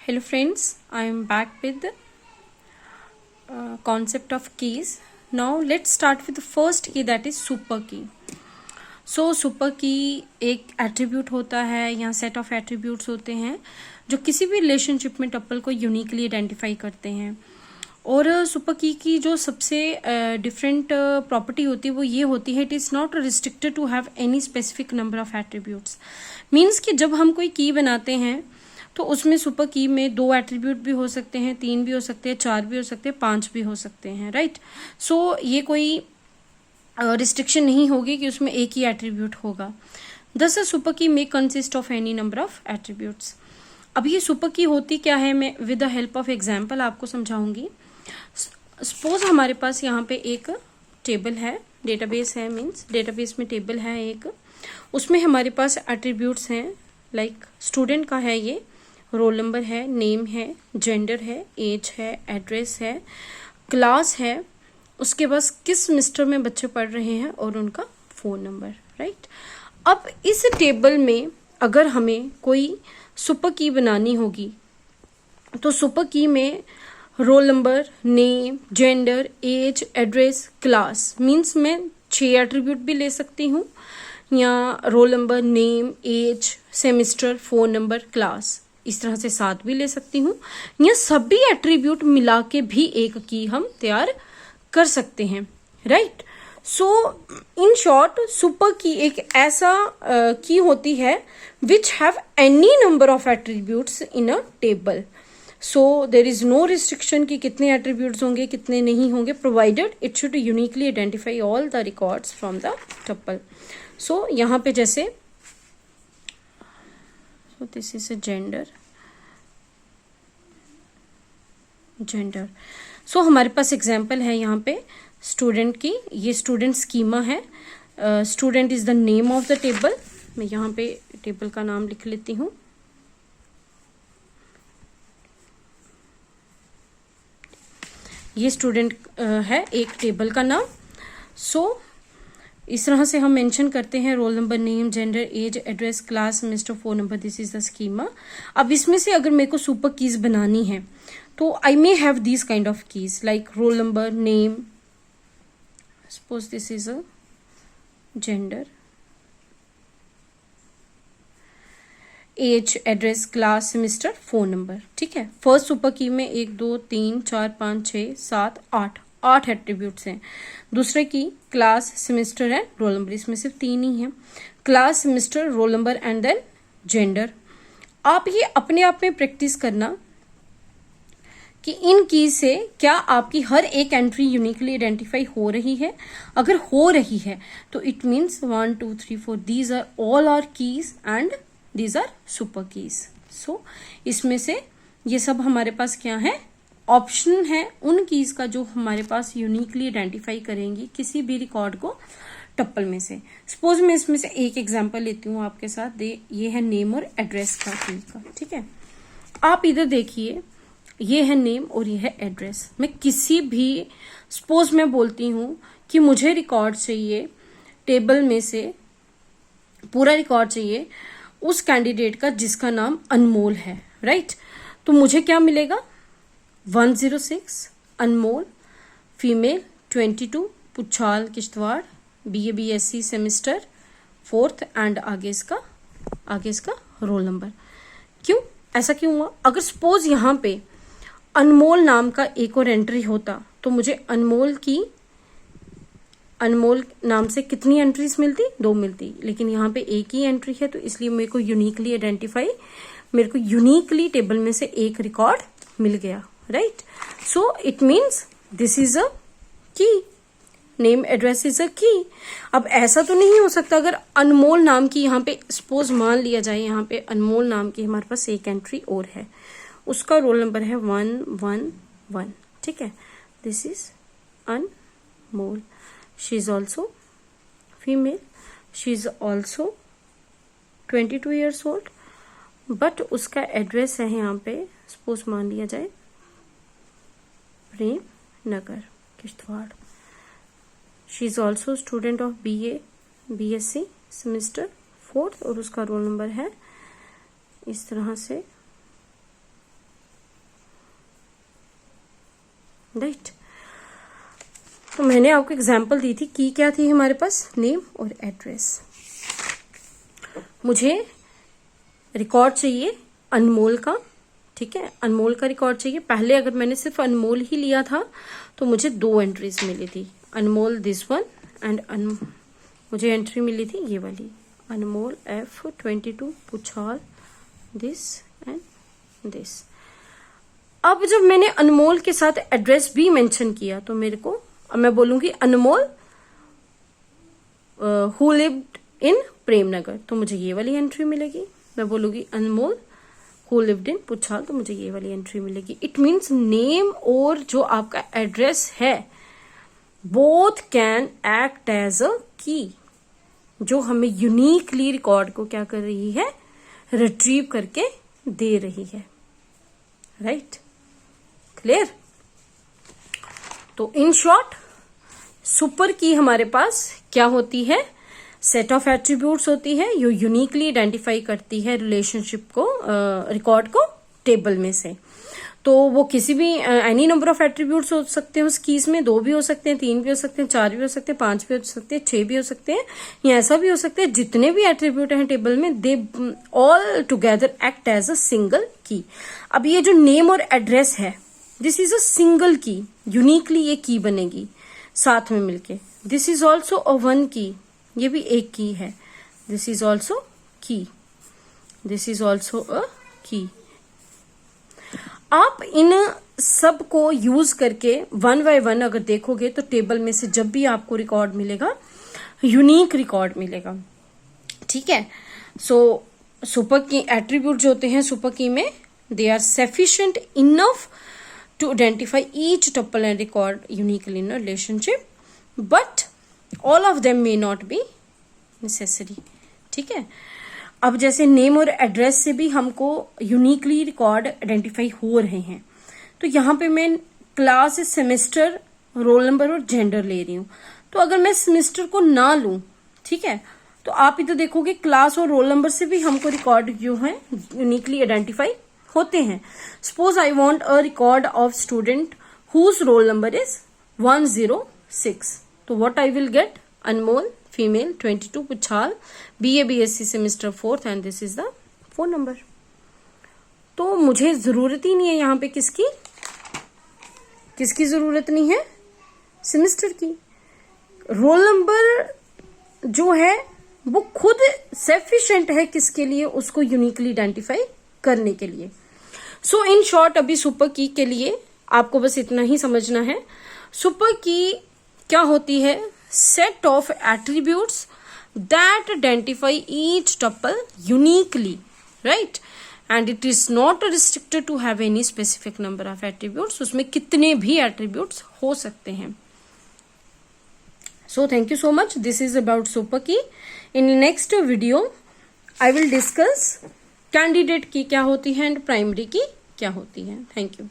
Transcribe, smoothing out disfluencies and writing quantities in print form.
Hello friends, I am back with the concept of keys. Now let's start with the first key, that is super key. So super key एक attribute होता है या set of attributes होते हैं जो किसी भी relationship में टपल को यूनिकली आइडेंटिफाई करते हैं। और सुपर की जो सबसे डिफरेंट प्रॉपर्टी होती है वो ये होती है, it is not restricted to have any specific number of attributes. Means कि जब हम कोई की बनाते हैं तो उसमें सुपर की में 2 एट्रीब्यूट भी हो सकते हैं, 3 भी हो सकते हैं, 4 भी हो सकते हैं, 5 भी हो सकते हैं, राइट। सो ये कोई रिस्ट्रिक्शन नहीं होगी कि उसमें एक ही एट्रीब्यूट होगा। दस a super key may consist of any number of attributes. अब ये सुपर की होती क्या है, मैं with the help of example आपको समझाऊंगी। सपोज हमारे पास यहाँ पे एक टेबल है, डेटाबेस है, मीन्स डेटाबेस में टेबल है एक, उसमें हमारे पास एट्रीब्यूट्स हैं लाइक स्टूडेंट का है, ये रोल नंबर है, नेम है, जेंडर है, एज है, एड्रेस है, क्लास है, उसके बाद किस सेमेस्टर में बच्चे पढ़ रहे हैं और उनका फ़ोन नंबर, राइट। अब इस टेबल में अगर हमें कोई सुपर की बनानी होगी तो सुपर की में roll number, name, gender, age, address, class, means मैं 6 एट्रीब्यूट भी ले सकती हूँ, या roll number, name, age, semester, phone number, class, इस तरह से 7 भी ले सकती हूँ, या सभी एट्रीब्यूट मिला के भी एक की हम तैयार कर सकते हैं, right. So in short super key एक ऐसा की होती है which have any number of attributes in a table. So there is no restriction कि कितने एट्रीब्यूट्स होंगे कितने नहीं होंगे, provided it should uniquely identify all the records from the tuple. So यहाँ पे जैसे so this is a gender। सो हमारे पास एग्जाम्पल है यहाँ पे स्टूडेंट की, ये स्टूडेंट स्कीमा है, student is the name of the table. मैं यहाँ पे टेबल का नाम लिख लेती हूँ, ये स्टूडेंट है एक टेबल का नाम। सो इस तरह से हम मेंशन करते हैं roll number, name, gender, age, address, class, semester, phone number, this is the schema. अब इसमें से अगर मेरे को सुपर कीज बनानी है तो I may have this kind of keys like roll number, name, suppose this is a gender, age, address, class, semester, phone number, ठीक है। फर्स्ट सुपर की में 1 2 3 4 5 6 7 8 एट्रीब्यूट्स हैं। दूसरे की class, semester and roll number, इसमें सिर्फ 3 ही हैं, class, semester, roll number and then gender. आप ये अपने आप में प्रैक्टिस करना कि इन की से क्या आपकी हर एक एंट्री यूनिकली आइडेंटिफाई हो रही है। अगर हो रही है तो it means 1 2 3 4 these are all are keys and these are super keys. So इसमें से ये सब हमारे पास क्या है, ऑप्शन है उन कीज का जो हमारे पास यूनिकली आइडेंटिफाई करेंगी किसी भी रिकॉर्ड को टप्पल में से। सपोज मैं इसमें से एक एग्जांपल लेती हूँ आपके साथ, ये है नेम और एड्रेस का की का, ठीक है। आप इधर देखिए, ये है नेम और ये है एड्रेस। मैं किसी भी, सपोज मैं बोलती हूँ कि मुझे रिकॉर्ड चाहिए टेबल में से, पूरा रिकॉर्ड चाहिए उस कैंडिडेट का जिसका नाम अनमोल है, राइट। तो मुझे क्या मिलेगा, 106 Anmol, female, 22, Puchhal, Kishtwar, BA BSc semester 4th and आगे इसका रोल नंबर। क्यों ऐसा क्यों हुआ? अगर सपोज यहाँ पे अनमोल नाम का एक और एंट्री होता तो मुझे अनमोल नाम से कितनी एंट्रीज मिलती, 2 मिलती, लेकिन यहाँ पे एक ही एंट्री है तो इसलिए मेरे को यूनिकली टेबल में से एक रिकॉर्ड मिल गया, right. So it means this is अ की, नेम एड्रेस इज अ की। अब ऐसा तो नहीं हो सकता अगर अनमोल नाम की, यहाँ पे सपोज मान लिया जाए यहाँ पे अनमोल नाम की हमारे पास एक एंट्री और है, उसका रोल नंबर है 111, ठीक है। This is Anmol, she is also female, she is also 22 years old, but उसका एड्रेस है यहाँ पे सपोज मान लिया जाए Prem Nagar, Kishtwar. She is also student of BA BSc semester 4th और उसका रोल नंबर है इस तरह से राइट। तो मैंने आपको एग्जांपल दी थी, की क्या थी हमारे पास, नेम और एड्रेस। मुझे रिकॉर्ड चाहिए अनमोल का, ठीक है, अनमोल का रिकॉर्ड चाहिए। पहले अगर मैंने सिर्फ अनमोल ही लिया था तो मुझे 2 एंट्रीज मिली थी, अनमोल दिस वन एंड मुझे एंट्री मिली थी ये वाली, अनमोल F22 पुछाल दिस एंड दिस। अब जब मैंने अनमोल के साथ एड्रेस भी मेंशन किया तो मेरे को, अब मैं बोलूंगी अनमोल हु लिव्ड इन प्रेमनगर, तो मुझे ये वाली एंट्री मिलेगी। मैं बोलूंगी अनमोल हु लिव्ड इन पुछाल, तो मुझे ये वाली एंट्री मिलेगी। इट मीन्स नेम और जो आपका एड्रेस है both can act as a key, जो हमें यूनिकली रिकॉर्ड को क्या कर रही है, रिट्रीव करके दे रही है। Right, clear. तो इन शॉर्ट सुपर की हमारे पास क्या होती है, सेट ऑफ एट्रीब्यूट्स होती है, जो यूनिकली आइडेंटिफाई करती है रिलेशनशिप को, रिकॉर्ड को टेबल में से। तो वो किसी भी एनी नंबर ऑफ एट्रीब्यूट्स हो सकते हैं उस कीज में, 2 भी हो सकते हैं, 3 भी हो सकते हैं, 4 भी हो सकते हैं, 5 भी हो सकते हैं, 6 भी हो सकते हैं, या ऐसा भी हो सकता है जितने भी एट्रीब्यूट हैं टेबल में they all together act as a single key. अब ये जो नेम और एड्रेस है, this is a single key, uniquely ये की बनेगी साथ में मिलके। दिस इज ऑल्सो अ 1 की, ये भी एक की है। दिस इज ऑल्सो की, दिस इज ऑल्सो अ की। आप इन सब को यूज करके 1 बाय 1 अगर देखोगे तो टेबल में से जब भी आपको रिकॉर्ड मिलेगा, यूनिक रिकॉर्ड मिलेगा, ठीक है। सो सुपर की एट्रीब्यूट जो होते हैं सुपर की में, they are sufficient enough to identify each tuple and record uniquely in relationship, but all of them may not be necessary, ठीक है। अब जैसे नेम और एड्रेस से भी हमको यूनिकली रिकॉर्ड आइडेंटिफाई हो रहे हैं, तो यहाँ पे मैं क्लास, सेमेस्टर, रोल नंबर और जेंडर ले रही हूं। तो अगर मैं सेमेस्टर को ना लूं, ठीक है, तो आप इधर देखोगे क्लास और रोल नंबर से भी हमको रिकॉर्ड जो है यूनिकली आइडेंटिफाई होते हैं। Suppose I want a record of student whose roll number is 106, तो what I will get, Anmol female 22 पुछाल BA BSc semester 4th and this is the phone number. तो मुझे जरूरत ही नहीं है यहाँ पे किसकी जरूरत नहीं है, सेमेस्टर की। रोल नंबर जो है वो खुद सफिशिएंट है किसके लिए, उसको यूनिकली आइडेंटिफाई करने के लिए। सो इन शॉर्ट अभी सुपर की के लिए आपको बस इतना ही समझना है। सुपर की क्या होती है, set of attributes that identify each tuple uniquely, right? And it is not restricted to have any specific number of attributes. उसमें कितने भी attributes हो सकते हैं। So thank you so much. This is about super key. In next video, I will discuss candidate की क्या होती है and primary की क्या होती है। Thank you.